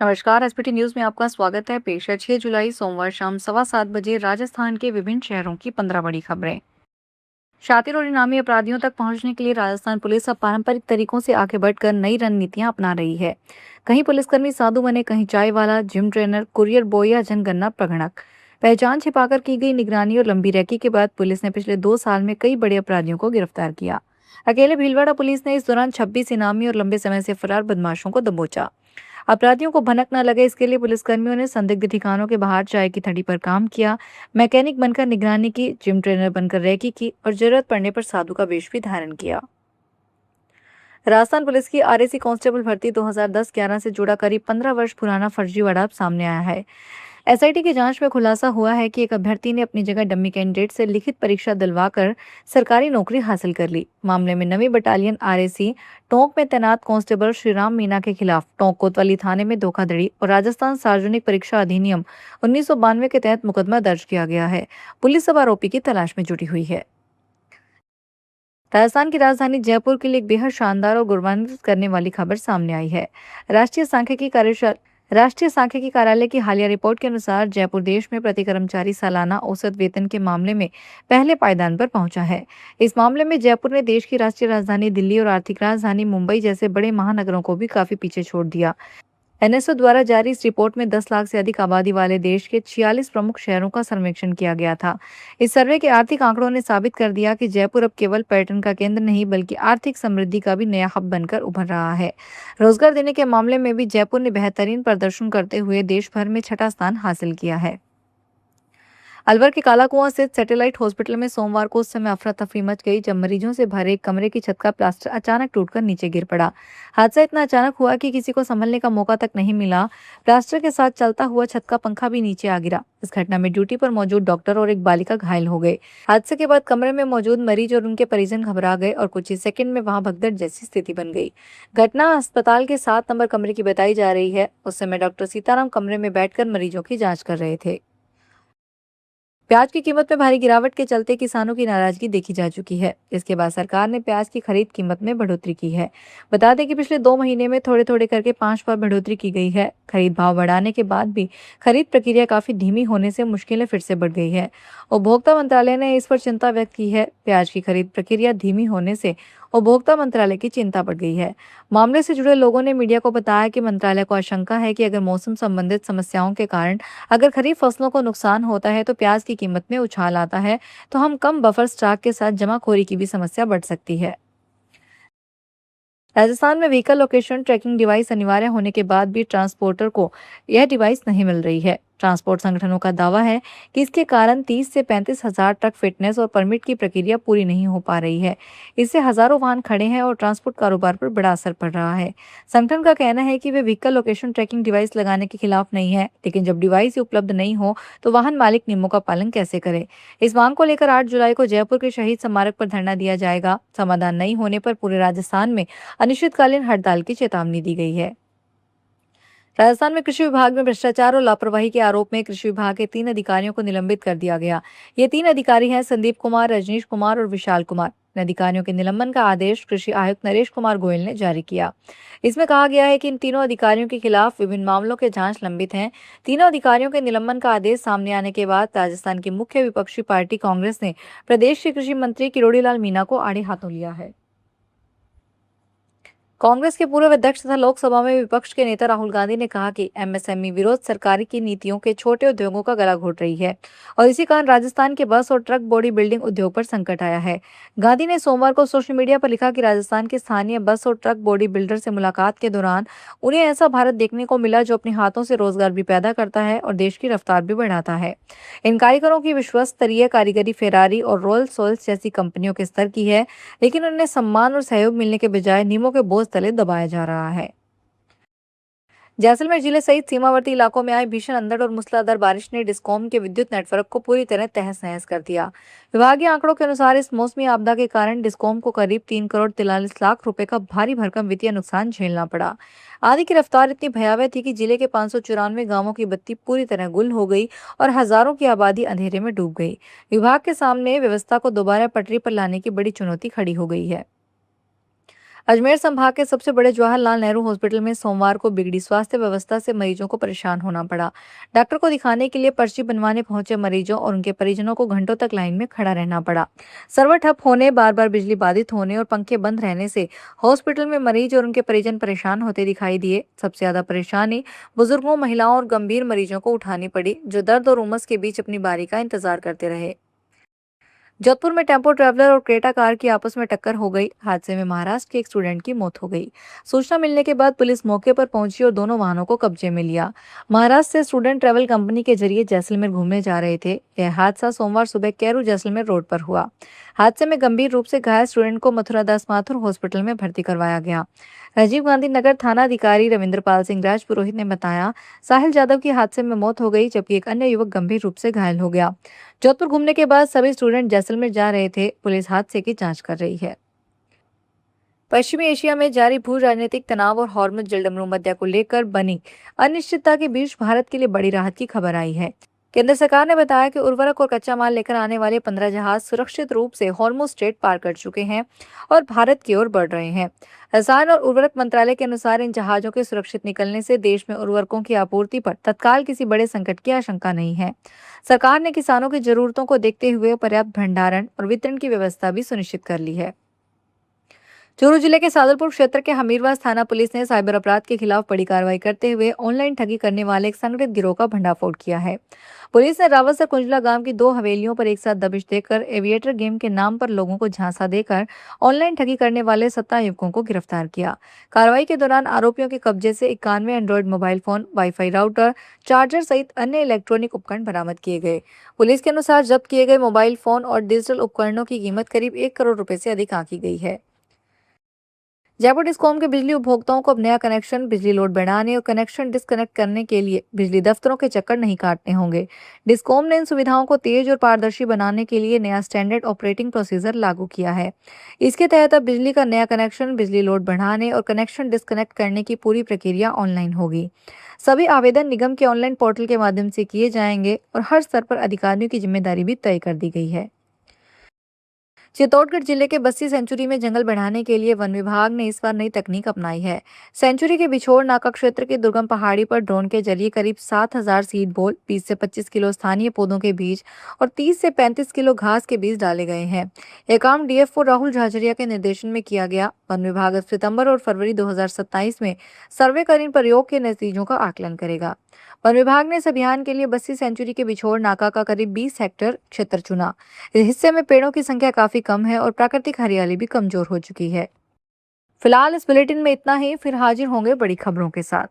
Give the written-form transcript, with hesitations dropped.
नमस्कार। SPT news में आपका स्वागत है। पेश है 6 जुलाई सोमवार शाम 7:15 राजस्थान के विभिन्न शहरों की 15 बड़ी खबरें। शातिर और इनामी अपराधियों तक पहुंचने के लिए राजस्थान पुलिस अब पारंपरिक तरीकों से आगे बढ़कर नई रणनीतियां अपना रही है। कहीं पुलिसकर्मी साधु बने, कहीं चाय वाला, जिम ट्रेनर, कुरियर बॉय या जनगणना प्रगणक। पहचान छिपाकर की गई निगरानी और लंबी रेकी के बाद पुलिस ने पिछले 2 साल में कई बड़े अपराधियों को गिरफ्तार किया। अकेले भीलवाड़ा पुलिस ने इस दौरान 26 इनामी और लंबे समय से फरार बदमाशों को दबोचा। अपराधियों को भनक न लगे, इसके लिए पुलिसकर्मियों ने संदिग्ध ठिकानों के बाहर चाय की थड़ी पर काम किया, मैकेनिक बनकर निगरानी की, जिम ट्रेनर बनकर रेकी की और जरूरत पड़ने पर साधु का वेश भी धारण किया। राजस्थान पुलिस की आरएसी कांस्टेबल भर्ती 2010-11 से जुड़ा करीब 15 वर्ष पुराना फर्जीवाड़ा अब सामने आया है। एसआईटी की जांच में खुलासा हुआ है कि एक अभ्यर्थी ने अपनी जगह डमी कैंडिडेट से लिखित परीक्षा दिलवाकर सरकारी नौकरी हासिल कर ली। मामले में नवी बटालियन आरएसी टोंक में तैनात कांस्टेबल श्रीराम मीना के खिलाफ टोंक कोतवाली थाने में धोखाधड़ी और राजस्थान सार्वजनिक परीक्षा अधिनियम 1992 के तहत मुकदमा दर्ज किया गया है। पुलिस अब आरोपी की तलाश में जुटी हुई है। राजस्थान की राजधानी जयपुर के लिए एक बेहद शानदार और गौरवान्वित करने वाली खबर सामने आई है। राष्ट्रीय सांख्यिकी कार्यालय की हालिया रिपोर्ट के अनुसार जयपुर देश में प्रति कर्मचारी सालाना औसत वेतन के मामले में पहले पायदान पर पहुंचा है। इस मामले में जयपुर ने देश की राष्ट्रीय राजधानी दिल्ली और आर्थिक राजधानी मुंबई जैसे बड़े महानगरों को भी काफी पीछे छोड़ दिया। एनएसओ द्वारा जारी इस रिपोर्ट में 10 लाख से अधिक आबादी वाले देश के 46 प्रमुख शहरों का सर्वेक्षण किया गया था। इस सर्वे के आर्थिक आंकड़ों ने साबित कर दिया कि जयपुर अब केवल पर्यटन का केंद्र नहीं बल्कि आर्थिक समृद्धि का भी नया हब बनकर उभर रहा है। रोजगार देने के मामले में भी जयपुर ने बेहतरीन प्रदर्शन करते हुए देश भर में छठा स्थान हासिल किया है। अलवर के कालाकुआं स्थित सैटेलाइट हॉस्पिटल में सोमवार को उस समय अफरा तफरी मच गई जब मरीजों से भरे एक कमरे की छत का प्लास्टर अचानक टूटकर नीचे गिर पड़ा। हादसा इतना अचानक हुआ कि किसी को संभलने का मौका तक नहीं मिला। प्लास्टर के साथ चलता हुआ छत का पंखा भी नीचे आ गिरा। इस घटना में ड्यूटी पर मौजूद डॉक्टर और एक बालिका घायल हो गए। हादसे के बाद कमरे में मौजूद मरीज और उनके परिजन घबरा गए और कुछ ही सेकंड में वहां भगदड़ जैसी स्थिति बन गई। घटना अस्पताल के 7 नंबर कमरे की बताई जा रही है। उस समय डॉक्टर सीताराम कमरे में बैठकर मरीजों की जांच कर रहे थे। प्याज की कीमत में भारी गिरावट के चलते किसानों की नाराजगी देखी जा चुकी है। इसके बाद सरकार ने प्याज की खरीद कीमत में बढ़ोतरी की है। बता दें कि पिछले 2 महीने में थोड़े थोड़े करके 5 बार बढ़ोतरी की गई है। खरीद भाव बढ़ाने के बाद भी खरीद प्रक्रिया काफी धीमी होने से मुश्किलें फिर से बढ़ गई है। उपभोक्ता मंत्रालय ने इस पर चिंता व्यक्त की है। प्याज की खरीद प्रक्रिया धीमी होने से उपभोक्ता मंत्रालय की चिंता बढ़ गई है। मामले से जुड़े लोगों ने मीडिया को बताया कि मंत्रालय को आशंका है कि अगर मौसम संबंधित समस्याओं के कारण अगर खरीफ फसलों को नुकसान होता है तो प्याज की कीमत में उछाल आता है, तो हम कम बफर स्टॉक के साथ जमाखोरी की भी समस्या बढ़ सकती है। राजस्थान में व्हीकल लोकेशन ट्रैकिंग डिवाइस अनिवार्य होने के बाद भी ट्रांसपोर्टर को यह डिवाइस नहीं मिल रही है। ट्रांसपोर्ट संगठनों का दावा है कि इसके कारण 30 से 35 हजार ट्रक फिटनेस और परमिट की प्रक्रिया पूरी नहीं हो पा रही है। इससे हजारों वाहन खड़े हैं और ट्रांसपोर्ट कारोबार पर बड़ा असर पड़ रहा है। संगठन का कहना है कि वे व्हीकल लोकेशन ट्रैकिंग डिवाइस लगाने के खिलाफ नहीं है, लेकिन जब डिवाइस उपलब्ध नहीं हो तो वाहन मालिक नियमों का पालन कैसे करे। इस मांग को लेकर 8 जुलाई को जयपुर के शहीद स्मारक पर धरना दिया जाएगा। समाधान नहीं होने पर पूरे राजस्थान में अनिश्चितकालीन हड़ताल की चेतावनी दी गई है। राजस्थान में कृषि विभाग में भ्रष्टाचार और लापरवाही के आरोप में कृषि विभाग के 3 अधिकारियों को निलंबित कर दिया गया। ये 3 अधिकारी हैं संदीप कुमार, रजनीश कुमार और विशाल कुमार। इन अधिकारियों के निलंबन का आदेश कृषि आयुक्त नरेश कुमार गोयल ने जारी किया। इसमें कहा गया है कि इन तीनों अधिकारियों के खिलाफ विभिन्न मामलों के जांच लंबित हैं। तीनों अधिकारियों के निलंबन का आदेश सामने आने के बाद राजस्थान की मुख्य विपक्षी पार्टी कांग्रेस ने प्रदेश के कृषि मंत्री किरोड़ी लाल मीणा को आड़े हाथों लिया है। कांग्रेस के पूर्व अध्यक्ष तथा लोकसभा में विपक्ष के नेता राहुल गांधी ने कहा कि एमएसएमई विरोध सरकारी की नीतियों के छोटे उद्योगों का गला घोट रही है और इसी कारण राजस्थान के बस और ट्रक बॉडी बिल्डिंग उद्योग पर संकट आया है। गांधी ने सोमवार को सोशल मीडिया पर लिखा कि राजस्थान के स्थानीय बस और ट्रक बॉडी बिल्डर से मुलाकात के दौरान उन्हें ऐसा भारत देखने को मिला जो अपने हाथों से रोजगार भी पैदा करता है और देश की रफ्तार भी बढ़ाता है। इन कारीगरों की विश्वस्तरीय स्तरीय कारीगरी फेरारी और रोल्स रॉयस जैसी कंपनियों के स्तर की है, लेकिन उन्हें सम्मान और सहयोग मिलने के बजाय नियमों के बोझ तले दबाया जा रहा है। जैसलमेर जिले सहित सीमावर्ती इलाकों में आई भीषण अंधड़ और मूसलाधार बारिश ने डिस्कॉम के विद्युत नेटवर्क को पूरी तरह तहस नहस कर दिया। विभागीय आंकड़ों के अनुसार इस मौसमी आपदा के कारण डिस्कॉम को करीब 3 करोड़ 43 लाख रुपए का भारी भरकम वित्तीय नुकसान झेलना पड़ा। आंधी की रफ्तार इतनी भयावह थी कि जिले के 594 गांवों की बत्ती पूरी तरह गुल हो गई और हजारों की आबादी अंधेरे में डूब गई। विभाग के सामने व्यवस्था को दोबारा पटरी पर लाने की बड़ी चुनौती खड़ी हो गई है। अजमेर संभाग के सबसे बड़े जवाहरलाल नेहरू हॉस्पिटल में सोमवार को बिगड़ी स्वास्थ्य व्यवस्था से मरीजों को परेशान होना पड़ा। डॉक्टर को दिखाने के लिए पर्ची बनवाने पहुंचे मरीजों और उनके परिजनों को घंटों तक लाइन में खड़ा रहना पड़ा। सर्वर ठप होने, बार बार बिजली बाधित होने और पंखे बंद रहने से हॉस्पिटल में मरीज और उनके परिजन परेशान होते दिखाई दिए। सबसे ज्यादा परेशानी बुजुर्गों, महिलाओं और गंभीर मरीजों को उठानी पड़ी, जो दर्द और उमस के बीच अपनी बारी का इंतजार करते रहे। जोधपुर में टेम्पो ट्रैवलर और क्रेटा कार की आपस में टक्कर हो गई। हादसे में महाराष्ट्र के एक स्टूडेंट की मौत हो गई। सूचना मिलने के बाद पुलिस मौके पर पहुंची और दोनों वाहनों को कब्जे में लिया। महाराष्ट्र से स्टूडेंट ट्रैवल कंपनी के जरिए जैसलमेर घूमने जा रहे थे। यह हादसा सोमवार सुबह कैरू जैसलमेर रोड पर हुआ। हादसे में गंभीर रूप से घायल स्टूडेंट को मथुरा दास माथुर हॉस्पिटल में भर्ती करवाया गया। राजीव गांधी नगर थाना अधिकारी रविंद्रपाल सिंह राजपुरोहित ने बताया, साहिल जाधव की हादसे में मौत हो गई, जबकि एक अन्य युवक गंभीर रूप से घायल हो गया। जोधपुर घूमने के बाद सभी स्टूडेंट जैसलमेर जा रहे थे। पुलिस हादसे की जांच कर रही है। पश्चिमी एशिया में जारी भू राजनीतिक तनाव और हॉर्मुज जलडमरू मध्य को लेकर बनी अनिश्चितता के बीच भारत के लिए बड़ी राहत की खबर आई है। केंद्र सरकार ने बताया कि उर्वरक और कच्चा माल लेकर आने वाले 15 जहाज सुरक्षित रूप से हॉर्मुज स्ट्रेट पार कर चुके हैं और भारत की ओर बढ़ रहे हैं। रसायन और उर्वरक मंत्रालय के अनुसार इन जहाजों के सुरक्षित निकलने से देश में उर्वरकों की आपूर्ति पर तत्काल किसी बड़े संकट की आशंका नहीं है। सरकार ने किसानों की जरूरतों को देखते हुए पर्याप्त भंडारण और वितरण की व्यवस्था भी सुनिश्चित कर ली है। चूरू जिले के सादुलपुर क्षेत्र के हमीरवास थाना पुलिस ने साइबर अपराध के खिलाफ बड़ी कार्रवाई करते हुए ऑनलाइन ठगी करने वाले एक संगठित गिरोह का भंडाफोड़ किया है। पुलिस ने रावत से कुंजला गांव की 2 हवेलियों पर एक साथ दबिश देकर एविएटर गेम के नाम पर लोगों को झांसा देकर ऑनलाइन ठगी करने वाले 17 युवकों को गिरफ्तार किया। कार्रवाई के दौरान आरोपियों के कब्जे से 91 Android mobile phone, wifi router, charger सहित अन्य इलेक्ट्रॉनिक उपकरण बरामद किए गए। पुलिस के अनुसार जब्त किए गए मोबाइल फोन और डिजिटल उपकरणों की कीमत करीब 1 करोड़ रुपए से अधिक आंकी गई है। जयपुर डिस्कॉम के बिजली उपभोक्ताओं को अब नया कनेक्शन, बिजली लोड बढ़ाने और कनेक्शन डिस्कनेक्ट करने के लिए बिजली दफ्तरों के चक्कर नहीं काटने होंगे। डिस्कॉम ने इन सुविधाओं को तेज और पारदर्शी बनाने के लिए नया स्टैंडर्ड ऑपरेटिंग प्रोसीजर लागू किया है। इसके तहत अब बिजली का नया कनेक्शन, बिजली लोड बढ़ाने और कनेक्शन डिस्कनेक्ट करने की पूरी प्रक्रिया ऑनलाइन होगी। सभी आवेदन निगम के ऑनलाइन पोर्टल के माध्यम से किए जाएंगे और हर स्तर पर अधिकारियों की जिम्मेदारी भी तय कर दी गई है। चित्तौड़गढ़ जिले के बस्सी सेंचुरी में जंगल बढ़ाने के लिए वन विभाग ने इस बार नई तकनीक अपनाई है। सेंचुरी के बिछोड़ नाका क्षेत्र की दुर्गम पहाड़ी पर ड्रोन के जरिए करीब 7,000 सीड बॉल, 20 से 25 किलो स्थानीय पौधों के बीज और 30 से 35 किलो घास के बीज डाले गए हैं। यह काम डीएफओ राहुल झाझरिया के निर्देशन में किया गया। वन विभाग अब सितंबर और फरवरी 2027 में सर्वे कर इन प्रयोग के नतीजों का आकलन करेगा। वन विभाग ने इस अभियान के लिए बस्सी सेंचुरी के बिछोड़ नाका का करीब 20 हेक्टेयर क्षेत्र चुना। इस हिस्से में पेड़ों की संख्या काफी कम है और प्राकृतिक हरियाली भी कमजोर हो चुकी है। फिलहाल इस बुलेटिन में इतना ही, फिर हाजिर होंगे बड़ी खबरों के साथ।